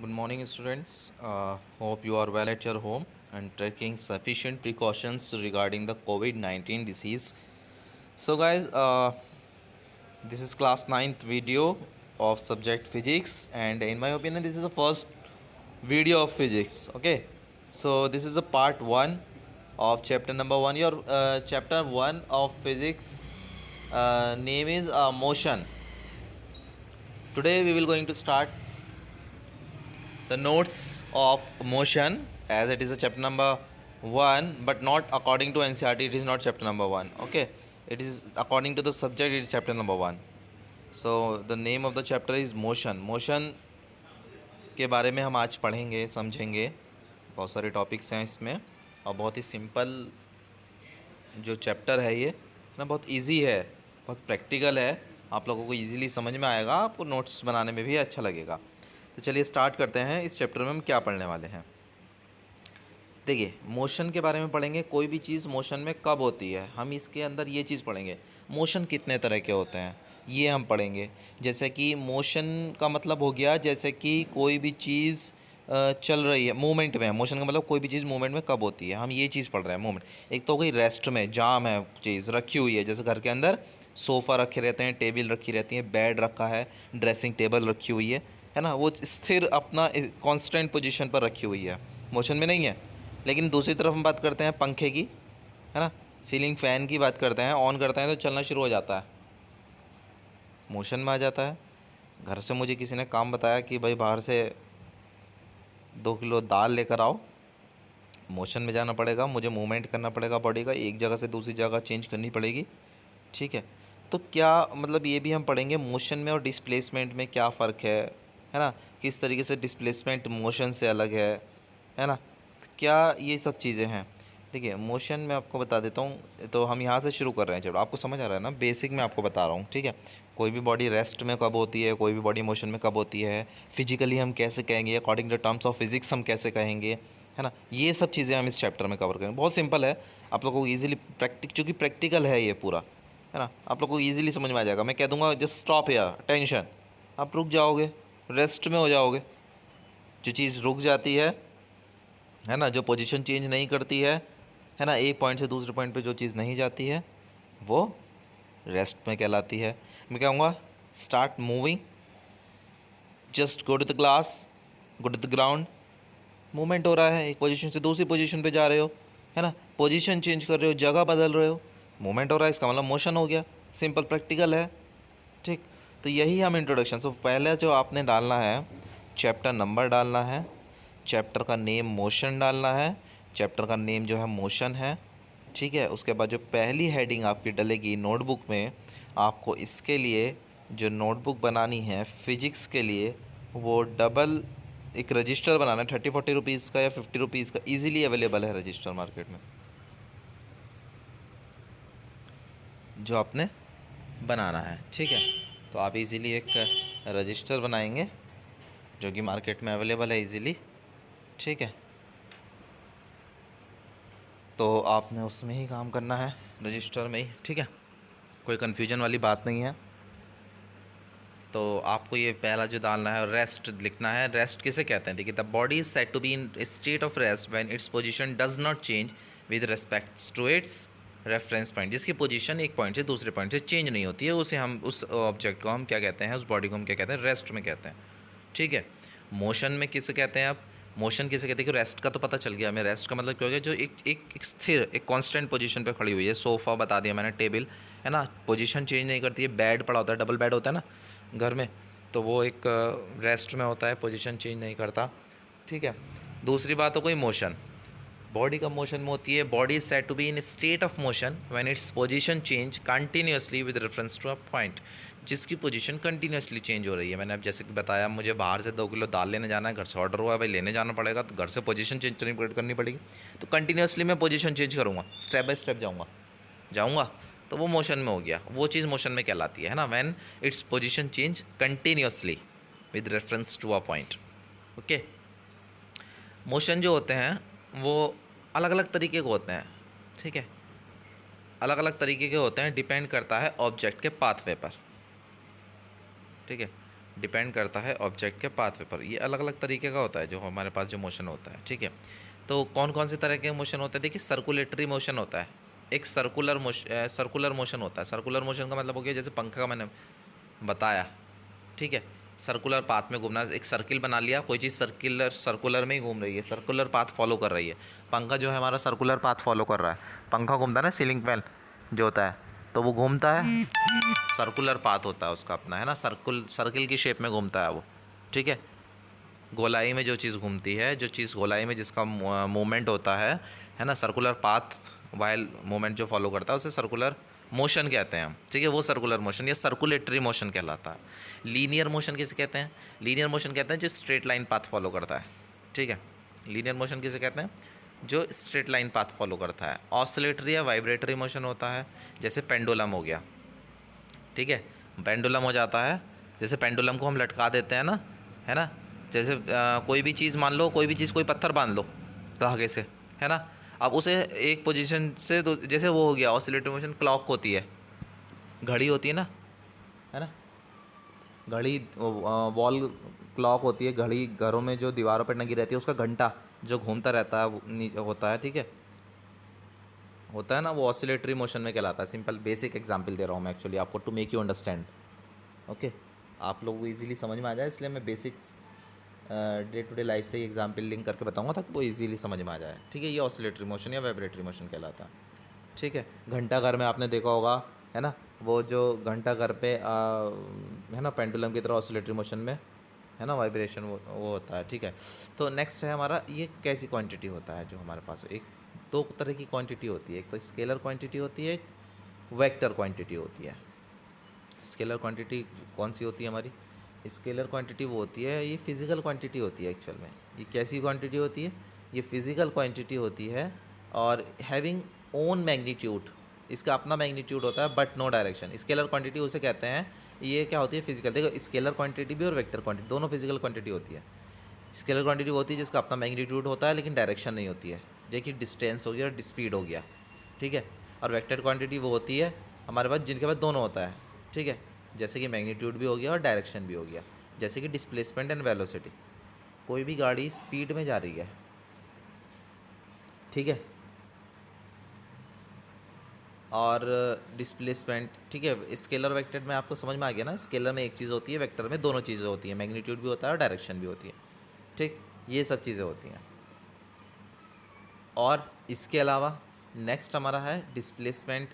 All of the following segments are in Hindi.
Good morning, students. Hope you are well at your home and taking sufficient precautions regarding the COVID-19 disease. So, guys, this is class 9th video of subject physics, and in my opinion, this is the first video of physics. Okay, so this is a part 1 of chapter number 1. Your chapter 1 of physics name is motion. Today, we will going to start the notes of motion, as it is a chapter number 1, but not according to NCERT. It is not chapter number 1. Okay, it is according to the subject. It is chapter number 1. So the name of the chapter is motion के बारे में हम आज पढ़ेंगे, समझेंगे. बहुत सारे टॉपिक्स हैं इसमें और बहुत ही सिंपल जो चैप्टर है ये ना, बहुत इजी है, बहुत प्रैक्टिकल है. आप लोगों को इजीली समझ में आएगा, आपको नोट्स बनाने में भी अच्छा लगेगा. तो चलिए स्टार्ट करते हैं. इस चैप्टर में हम क्या पढ़ने वाले हैं. देखिए, मोशन के बारे में पढ़ेंगे. कोई भी चीज़ मोशन में कब होती है, हम इसके अंदर ये चीज़ पढ़ेंगे. मोशन कितने तरह के होते हैं ये हम पढ़ेंगे. जैसे कि मोशन का मतलब हो गया, जैसे कि कोई भी चीज़ चल रही है, मूवमेंट में है. मोशन का मतलब कोई भी चीज़ मूवमेंट में कब होती है, हम ये चीज़ पढ़ रहे हैं. मूवमेंट एक तो हो गई, रेस्ट में, जाम है, चीज़ रखी हुई है. जैसे घर के अंदर सोफ़ा रखे रहते हैं, टेबल रखी रहती है, बेड रखा है, ड्रेसिंग टेबल रखी हुई है ना, वो स्थिर अपना कांस्टेंट पोजीशन पर रखी हुई है, मोशन में नहीं है. लेकिन दूसरी तरफ हम बात करते हैं पंखे की, है ना, सीलिंग फ़ैन की बात करते हैं. ऑन करते हैं तो चलना शुरू हो जाता है, मोशन में आ जाता है. घर से मुझे किसी ने काम बताया कि भाई बाहर से 2 किलो दाल लेकर आओ. मोशन में जाना पड़ेगा, मुझे मूवमेंट करना पड़ेगा बॉडी का, एक जगह से दूसरी जगह चेंज करनी पड़ेगी. ठीक है, तो क्या मतलब ये भी हम पढ़ेंगे मोशन में और डिस्प्लेसमेंट में क्या फ़र्क है ना, किस तरीके से डिस्प्लेसमेंट मोशन से अलग है ना, क्या ये सब चीज़ें हैं. देखिए, मोशन में आपको बता देता हूँ. तो हम यहाँ से शुरू कर रहे हैं. चलो, आपको समझ आ रहा है ना, बेसिक में आपको बता रहा हूँ. ठीक है, कोई भी बॉडी रेस्ट में कब होती है, कोई भी बॉडी मोशन में कब होती है, फिजिकली हम कैसे कहेंगे, according to terms of physics हम कैसे कहेंगे, है ना, ये सब चीज़ें हम इस चैप्टर में कवर करेंगे. बहुत सिंपल है, आप लोगों को ईजिली चूँकि प्रैक्टिकल है ये पूरा, है ना, आप लोग को ईजिली समझ में आ जाएगा. मैं कह दूंगा जस्ट स्टॉप या टेंशन, आप रुक जाओगे, रेस्ट में हो जाओगे. जो चीज़ रुक जाती है ना, जो पोजीशन चेंज नहीं करती है ना, एक पॉइंट से दूसरे पॉइंट पे जो चीज़ नहीं जाती है वो रेस्ट में कहलाती है. मैं कहूँगा start moving, just go to the class, go to the ground. Movement हो रहा है, एक पोजीशन से दूसरी पोजीशन पे जा रहे हो, है ना, पोजीशन चेंज कर रहे हो, जगह बदल रहे हो, मूवमेंट हो रहा है, इसका मतलब मोशन हो गया. सिंपल प्रैक्टिकल है. ठीक, तो यही हम इंट्रोडक्शन. सो पहले जो आपने डालना है, चैप्टर नंबर डालना है, चैप्टर का नेम मोशन डालना है, चैप्टर का नेम जो है मोशन है. ठीक है, उसके बाद जो पहली हेडिंग आपकी डलेगी नोटबुक में, आपको इसके लिए जो नोटबुक बनानी है फिजिक्स के लिए, वो डबल एक रजिस्टर बनाना है. 30-40 रुपीज़ का या 50 रुपीज़ का ईजिली अवेलेबल है रजिस्टर मार्केट में, जो आपने बनाना है. ठीक है, तो आप इजीली एक रजिस्टर बनाएंगे जो कि मार्केट में अवेलेबल है इजीली. ठीक है, तो आपने उसमें ही काम करना है, रजिस्टर में ही. ठीक है, कोई कन्फ्यूजन वाली बात नहीं है. तो आपको ये पहला जो डालना है, रेस्ट लिखना है. रेस्ट किसे कहते हैं? देखिए, the body is said to be in state of rest when its position does not change with respect to its reference point. जिसकी पोजीशन एक पॉइंट से दूसरे पॉइंट से चेंज नहीं होती है, उसे हम, उस ऑब्जेक्ट को हम क्या कहते हैं, उस बॉडी को हम क्या कहते हैं, रेस्ट में कहते हैं. ठीक है, मोशन में किसे कहते हैं आप? मोशन किसे कहते हैं कि रेस्ट का तो पता चल गया हमें. रेस्ट का मतलब क्या हो गया, जो एक स्थिर, एक कांस्टेंट पोजीशन पे खड़ी हुई है. सोफ़ा बता दिया मैंने, टेबल, है ना, पोजीशन चेंज नहीं करती है. बेड पड़ा होता है, डबल बेड होता है ना घर में, तो वो एक रेस्ट में होता है, पोजीशन चेंज नहीं करता. ठीक है, दूसरी बात हो कोई मोशन, बॉडी का मोशन में होती है. Body is said to be in state of motion when its position change continuously with reference to a point. जिसकी पोजीशन कंटिन्यूसली चेंज हो रही है. मैंने अब जैसे कि बताया, मुझे बाहर से 2 किलो दाल लेने जाना है, घर से ऑर्डर हुआ है, भाई लेने जाना पड़ेगा, तो घर से पोजीशन चेंज करनी पड़ेगी. तो कंटिन्यूसली मैं पोजीशन चेंज करूँगा, स्टेप बाय स्टेप जाऊँगा, तो वो मोशन में हो गया. वो चीज़ मोशन में कहलाती है ना, when its position change continuously with reference to a point. Okay, motion जो होते हैं वो अलग अलग तरीके के होते हैं. ठीक है, अलग अलग तरीके के होते हैं, डिपेंड करता है ऑब्जेक्ट के पाथवे पर. ठीक है, डिपेंड करता है ऑब्जेक्ट के पाथवे पर। ये अलग अलग तरीके का होता है जो हमारे पास जो मोशन होता है, ठीक है। तो कौन कौन से तरह के मोशन होते हैं, देखिए सर्कुलेटरी मोशन होता है, एक सर्कुलर मोशन होता है। सर्कुलर मोशन का मतलब हो गया जैसे पंखा का मैंने बताया, ठीक है। सर्कुलर पाथ में घूमना, एक सर्किल बना लिया, कोई चीज़ सर्कुलर में ही घूम रही है, सर्कुलर पाथ फॉलो कर रही है। पंखा जो है हमारा सर्कुलर पाथ फॉलो कर रहा है। पंखा घूमता है ना, सीलिंग फैन जो होता है, तो वो घूमता है, सर्कुलर पाथ होता है उसका अपना, है ना, सर्किल की शेप में घूमता है वो, ठीक है। गोलाई में जो चीज़ घूमती है, जो चीज़ गोलाई में जिसका मूवमेंट होता है ना, सर्कुलर पाथ वाइल मूवमेंट जो फॉलो करता है उसे सर्कुलर मोशन कहते हैं हम, ठीक है। वो सर्कुलर मोशन या सर्कुलेटरी मोशन कहलाता है। लीनियर मोशन किसे कहते हैं? लीनियर मोशन कहते हैं जो स्ट्रेट लाइन पाथ फॉलो करता है, ठीक है। लीनियर मोशन किसे कहते हैं? जो स्ट्रेट लाइन पाथ फॉलो करता है। ऑसिलेटरी या वाइब्रेटरी मोशन होता है, जैसे पेंडुलम हो गया, ठीक है। पेंडुलम हो जाता है, जैसे पेंडुलम को हम लटका देते हैं ना, है ना, जैसे कोई भी चीज़ मान लो, कोई भी चीज़, कोई पत्थर बांध लो धागे से, है ना, अब उसे एक पोजीशन से तो जैसे वो हो गया ऑसिलेटरी मोशन। क्लॉक होती है, घड़ी होती है ना, घड़ी वॉल क्लॉक होती है, घड़ी घरों में जो दीवारों पर लगी रहती है, उसका घंटा जो घूमता रहता है होता है, ठीक है, होता है ना, वो ऑसिलेटरी मोशन में कहलाता है। सिंपल बेसिक एग्जांपल दे रहा हूँ मैं एक्चुअली आपको, to make you understand, okay. आप लोगों को इजीली समझ में आ जाए, इसलिए मैं basic day to day life से ही एग्जांपल लिंक करके बताऊंगा ताकि वो इजीली समझ में आ जाए, ठीक है। ये ऑसिलेटरी मोशन या वाइब्रेटरी मोशन कहलाता है, ठीक है। घंटा घर में आपने देखा होगा, है ना, वो जो घंटा घर पे है ना, पेंडुलम की तरह ऑसिलेटरी मोशन में, है ना, वाइब्रेशन वो होता है, ठीक है। तो नेक्स्ट है हमारा, ये कैसी क्वांटिटी होता है जो हमारे पास, एक दो तरह की क्वांटिटी होती है, एक तो स्केलर क्वांटिटी होती है, एक वेक्टर क्वांटिटी होती है। स्केलर क्वांटिटी कौन सी होती है हमारी? स्केलर क्वांटिटी वो होती है, ये फिज़िकल क्वांटिटी होती है एक्चुअल में। ये कैसी क्वांटिटी होती है? ये फिज़िकल क्वांटिटी होती है और हैविंग ओन मैग्नीट्यूड, इसका अपना मैग्नीट्यूड होता है but no direction. Scalar quantity उसे कहते हैं, ये क्या होती है? फिजिकल। देखो स्केलर क्वांटिटी भी और वेक्टर क्वांटिटी दोनों फिजिकल क्वांटिटी होती है। स्केलर क्वांटिटी वो होती है जिसका अपना मैग्नीट्यूड होता है लेकिन डायरेक्शन नहीं होती है, जैसे कि डिस्टेंस हो गया और स्पीड हो गया, ठीक है। और वेक्टर क्वांटिटी वो होती है हमारे पास जिनके पास दोनों होता है, ठीक है, जैसे कि मैग्नीट्यूड भी हो गया और डायरेक्शन भी हो गया, जैसे कि डिस्प्लेसमेंट एंड वेलोसिटी। कोई भी गाड़ी स्पीड में जा रही है, ठीक है, और डिस्प्लेसमेंट, ठीक है। स्केलर वेक्टर में आपको समझ में आ गया ना, स्केलर में एक चीज़ होती है, वेक्टर में दोनों चीज़ें होती हैं, मैग्नीट्यूड भी होता है और डायरेक्शन भी होती है, ठीक, ये सब चीज़ें होती हैं। और इसके अलावा नेक्स्ट हमारा है displacement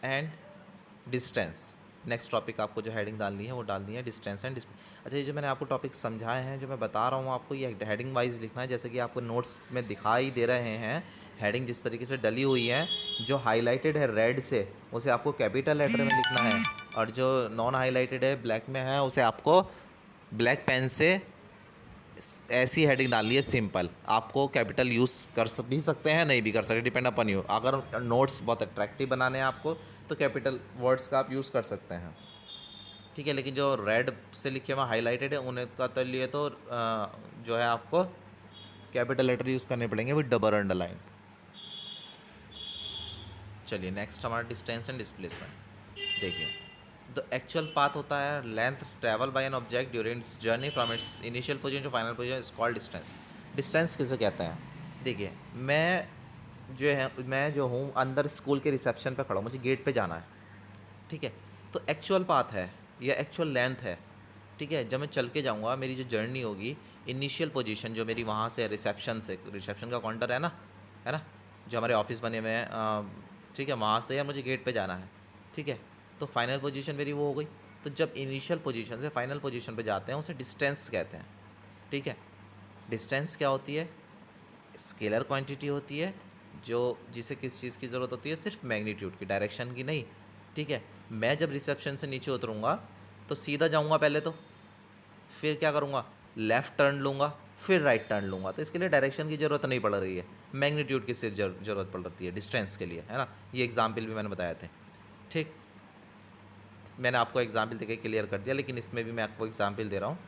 and distance. Next topic आपको जो हेडिंग डालनी है वो डालनी है डिस्टेंस एंड अच्छा, ये जो मैंने आपको टॉपिक समझाए हैं, जो मैं बता रहा हूँ आपको, ये हेडिंग वाइज लिखना है, जैसे कि आपको नोट्स में दिखाई दे रहे हैं। हेडिंग जिस तरीके से डली हुई है, जो हाईलाइटेड है रेड से, उसे आपको कैपिटल लेटर में लिखना है, और जो नॉन हाईलाइटेड है ब्लैक में है, उसे आपको ब्लैक पेन से ऐसी हेडिंग डालनी है सिंपल। आपको कैपिटल यूज़ कर भी सकते हैं, नहीं भी कर सकते, डिपेंड अपन यू। अगर नोट्स बहुत अट्रैक्टिव बनाने हैं आपको तो कैपिटल वर्ड्स का आप यूज़ कर सकते हैं, ठीक है। लेकिन जो रेड से लिखे हुए हाईलाइटेड है उन्हें का तो लिए तो जो है आपको कैपिटल लेटर यूज़ करने पड़ेंगे विद डबल अंडरलाइन। चलिए नेक्स्ट हमारा डिस्टेंस एंड डिस्प्लेसमेंट देखिए। द एक्चुअल पाथ होता है length travel by an object during its journey from its initial position to final position is called distance. Distance किसे कहते हैं? देखिए मैं जो हूँ अंदर स्कूल के रिसेप्शन पे खड़ा हूँ, मुझे गेट पे जाना है, ठीक है। तो एक्चुअल पाथ है या एक्चुअल लेंथ है, ठीक है। जब मैं चल के जाऊँगा, मेरी जो जर्नी होगी, इनिशियल पोजीशन जो मेरी वहाँ से रिसेप्शन का काउंटर है ना, जो हमारे ऑफिस बने हुए हैं, ठीक है, वहाँ से या मुझे गेट पे जाना है, ठीक है। तो फाइनल पोजीशन मेरी वो हो गई। तो जब इनिशियल पोजीशन से फाइनल पोजीशन पे जाते हैं उसे डिस्टेंस कहते हैं, ठीक है। डिस्टेंस क्या होती है? स्केलर क्वांटिटी होती है, जो जिसे किस चीज़ की ज़रूरत होती है? सिर्फ मैग्नीट्यूड की, डायरेक्शन की नहीं, ठीक है। मैं जब रिसेप्शन से नीचे उतरूँगा तो सीधा जाऊँगा पहले, तो फिर क्या करूँगा? लेफ़्ट टर्न लूँगा, फिर राइट टर्न लूँगा। तो इसके लिए डायरेक्शन की ज़रूरत नहीं पड़ रही है, मैग्नीट्यूड की सिर्फ ज़रूरत पड़ रही है डिस्टेंस के लिए, है ना। ये एग्जाम्पल भी मैंने बताए थे, ठीक। मैंने आपको एग्जाम्पल देके क्लियर कर दिया, लेकिन इसमें भी मैं आपको एग्जाम्पल दे रहा हूँ,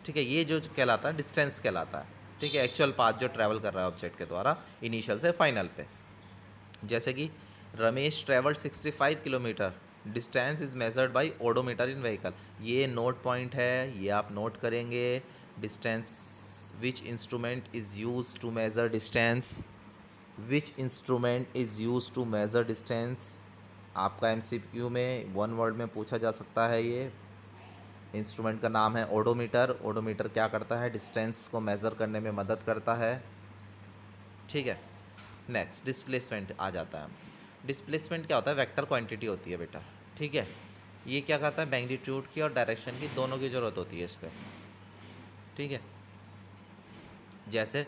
ठीक है। ये जो कहलाता है डिस्टेंस कहलाता है, ठीक है। एक्चुअल पाथ जो ट्रैवल कर रहा है ऑब्जेक्ट के द्वारा इनिशियल से फाइनल पे। जैसे कि Ramesh travelled 65 kilometre distance is measured by odometer in vehicle. ये नोट पॉइंट है, ये आप नोट करेंगे। Distance, which instrument is use to measure distance, which instrument is use to measure distance. आपका एमसीक्यू में वन वर्ड में पूछा जा सकता है। ये इंस्ट्रूमेंट का नाम है ओडोमीटर। ओडोमीटर क्या करता है? डिस्टेंस को मेज़र करने में मदद करता है। ठीक है, नेक्स्ट डिस्प्लेसमेंट आ जाता है। डिस्प्लेसमेंट क्या होता है? वेक्टर क्वांटिटी होती है बेटा। ठीक है, ये क्या कहता है? मैग्नीट्यूड की और डायरेक्शन की दोनों की ज़रूरत होती है इस पर। ठीक है, जैसे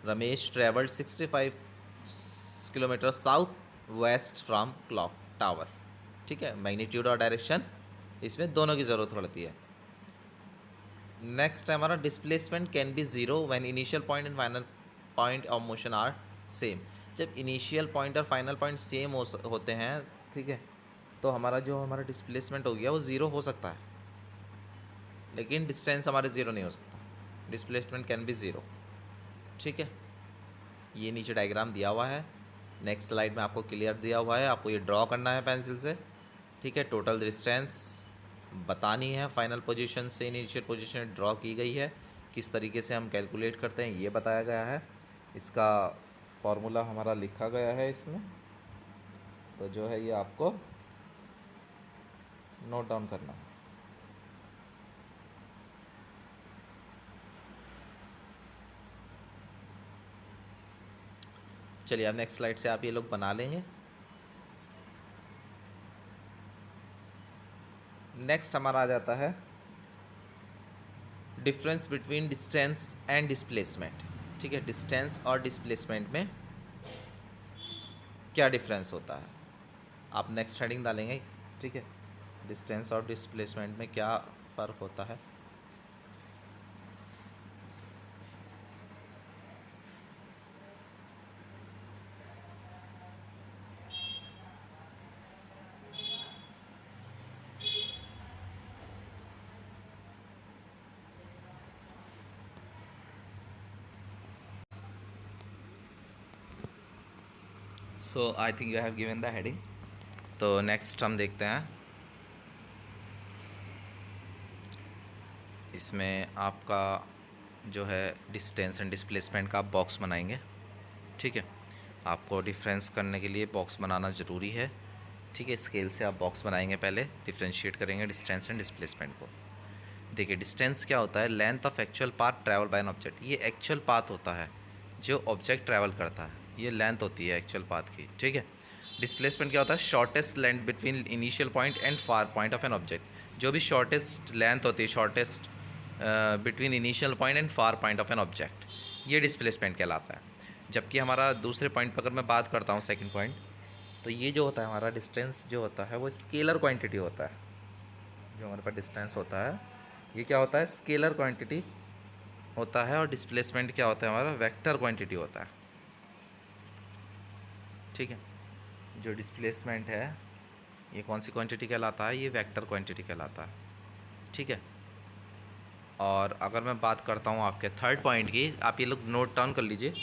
Ramesh travelled 65 kilometre south west from clock tower. ठीक है, मैग्नीट्यूड और डायरेक्शन इसमें दोनों की ज़रूरत पड़ती है। नेक्स्ट है हमारा displacement can be zero when initial point and final point of motion are same. जब इनिशियल पॉइंट और फाइनल पॉइंट सेम होते हैं, ठीक है, तो हमारा डिस्प्लेसमेंट हो गया वो ज़ीरो हो सकता है, लेकिन डिस्टेंस हमारे ज़ीरो नहीं हो सकता। Displacement can be zero. ठीक है, ये नीचे डायग्राम दिया हुआ है। नेक्स्ट स्लाइड में आपको क्लियर दिया हुआ है, आपको ये ड्रॉ करना है पेंसिल से। ठीक है, टोटल डिस्टेंस बतानी है, फाइनल पोजीशन से इनिशियल पोजीशन ड्रॉ की गई है। किस तरीके से हम कैलकुलेट करते हैं ये बताया गया है। इसका फॉर्मूला हमारा लिखा गया है इसमें, तो जो है ये आपको नोट डाउन करना है। चलिए अब नेक्स्ट स्लाइड से आप ये लोग बना लेंगे। नेक्स्ट हमारा आ जाता है difference between distance and displacement. ठीक है, डिस्टेंस और डिस्प्लेसमेंट में क्या डिफरेंस होता है, आप नेक्स्ट हेडिंग डालेंगे। ठीक है, डिस्टेंस और डिस्प्लेसमेंट में क्या फ़र्क होता है। So I think you have given the heading. तो नेक्स्ट हम देखते हैं, इसमें आपका जो है डिस्टेंस एंड डिस्प्लेसमेंट का आप बॉक्स बनाएंगे। ठीक है, आपको डिफरेंस करने के लिए बॉक्स बनाना ज़रूरी है। ठीक है, स्केल से आप बॉक्स बनाएंगे, पहले डिफ्रेंशिएट करेंगे डिस्टेंस एंड डिस्प्लेसमेंट को। देखिए, डिस्टेंस क्या होता है? Length of actual path travel by an object. ये एक्चुअल पाथ होता है जो ऑब्जेक्ट ट्रैवल करता है, ये लेंथ होती है एक्चुअल पाथ की। ठीक है, डिस्प्लेसमेंट क्या होता है? Shortest length between initial point and far point of an object. जो भी शॉर्टेस्ट लेंथ होती है, shortest between initial point and far point of an object, ये डिस्प्लेसमेंट कहलाता है। जबकि हमारा दूसरे पॉइंट पर अगर मैं बात करता हूँ, सेकंड पॉइंट, तो ये जो होता है हमारा डिस्टेंस जो होता है वो स्केलर क्वांटिटी होता है। जो हमारे पास डिस्टेंस होता है ये क्या होता है? स्केलर क्वांटिटी होता है। और डिस्प्लेसमेंट क्या होता है? हमारा वेक्टर क्वांटिटी होता है। ठीक है, जो डिस्प्लेसमेंट है ये कौन सी क्वांटिटी कहलाता है? ये वेक्टर क्वांटिटी कहलाता है। ठीक है, और अगर मैं बात करता हूँ आपके थर्ड पॉइंट की, आप ये लोग नोट डाउन कर लीजिए।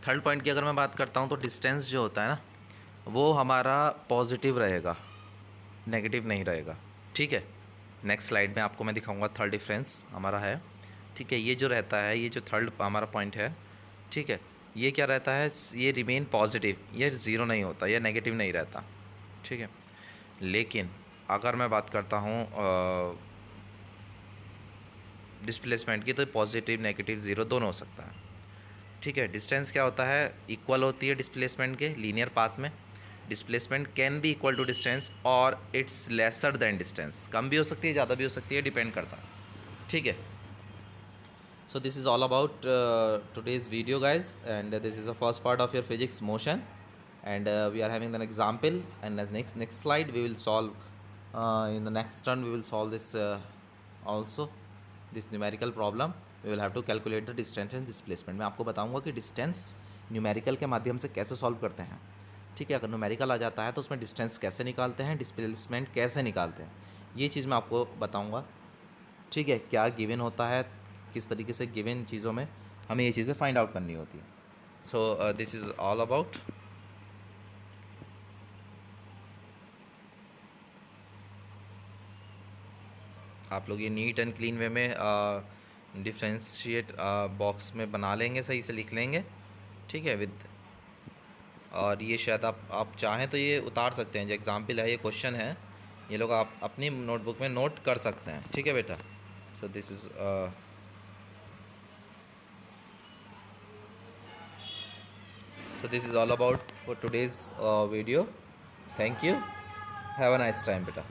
थर्ड पॉइंट की अगर मैं बात करता हूँ तो डिस्टेंस जो होता है ना वो हमारा पॉजिटिव रहेगा, नेगेटिव नहीं रहेगा। ठीक है, नेक्स्ट स्लाइड में आपको मैं दिखाऊंगा थर्ड डिफरेंस हमारा है। ठीक है, ये जो रहता है, ये जो थर्ड हमारा पॉइंट है, ठीक है, ये क्या रहता है? ये रिमेन पॉजिटिव, ये ज़ीरो नहीं होता, ये नेगेटिव नहीं रहता। ठीक है, लेकिन अगर मैं बात करता हूँ डिस्प्लेसमेंट की, तो पॉजिटिव नेगेटिव ज़ीरो दोनों हो सकता है। ठीक है, डिस्टेंस क्या होता है? इक्वल होती है डिस्प्लेसमेंट के लीनियर पाथ में। Displacement can be equal to distance और इट्स लेसर देन डिस्टेंस। कम भी हो सकती है, ज़्यादा भी हो सकती है, डिपेंड करता है। ठीक है, so this is all about today's video, guys, and this is the first part of your physics motion, and we are having an example, and the next slide we will solve in the next turn we will solve this also this numerical problem. We will have to calculate the distance and displacement. मैं आपको बताऊंगा कि डिस्टेंस न्यूमेरिकल के माध्यम से कैसे सॉल्व करते हैं। ठीक है, अगर न्यूमेरिकल आ जाता है तो उसमें डिस्टेंस कैसे निकालते हैं, डिस्प्लेसमेंट कैसे निकालते हैं, ये चीज़ मैं आपको बताऊंगा। ठीक है, क्या गिवन होता है, किस तरीके से गिवन चीज़ों में हमें ये चीज़ें फाइंड आउट करनी होती है. So this is all about. आप लोग ये नीट एंड क्लीन वे में डिफ्रेंशिएट बॉक्स में बना लेंगे, सही से लिख लेंगे, ठीक है. विद और ये शायद आप चाहें तो ये उतार सकते हैं, जो एग्जाम्पल है, ये क्वेश्चन है, ये लोग आप अपनी नोटबुक में नोट कर सकते हैं, ठीक है बेटा. So this is all about for today's video. Thank you. Have a nice time beta.